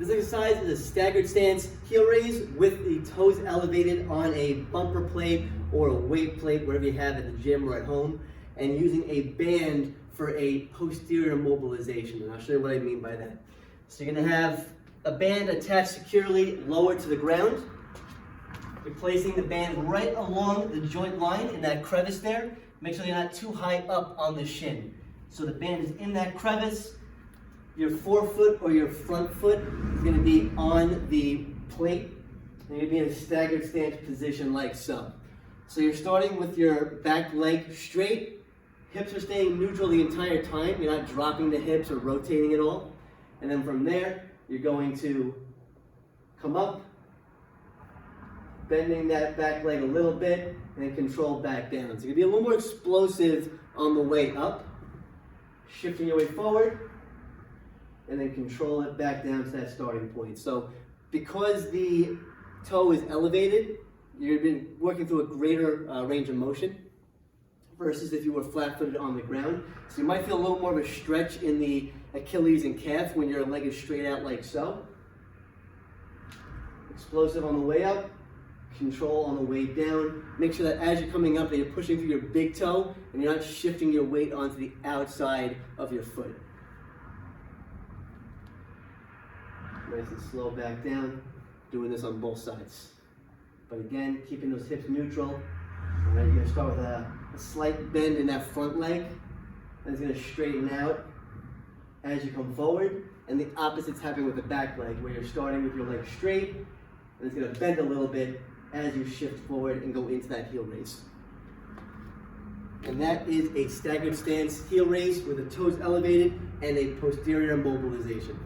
This exercise is a staggered stance heel raise with the toes elevated on a bumper plate or a weight plate, whatever you have at the gym or at home, and using a band for a posterior mobilization. And I'll show you what I mean by that. So you're going to have a band attached securely lower to the ground. You're placing the band right along the joint line in that crevice there. Make sure you're not too high up on the shin. So the band is in that crevice. Your forefoot or your front foot is going to be on the plate. And you're going to be in a staggered stance position like so. So you're starting with your back leg straight. Hips are staying neutral the entire time. You're not dropping the hips or rotating at all. And then from there, you're going to come up, bending that back leg a little bit, and then control back down. So you're going to be a little more explosive on the way up, shifting your way forward, and then control it back down to that starting point. So because the toe is elevated, you've been working through a greater range of motion versus if you were flat-footed on the ground. So you might feel a little more of a stretch in the Achilles and calf when your leg is straight out like so. Explosive on the way up, control on the way down. Make sure that as you're coming up that you're pushing through your big toe and you're not shifting your weight onto the outside of your foot. Nice and slow back down, doing this on both sides. But again, keeping those hips neutral. All right, you're going to start with a slight bend in that front leg, and it's going to straighten out as you come forward. And the opposite's happening with the back leg, where you're starting with your leg straight, and it's going to bend a little bit as you shift forward and go into that heel raise. And that is a staggered stance heel raise with the toes elevated and a posterior mobilization.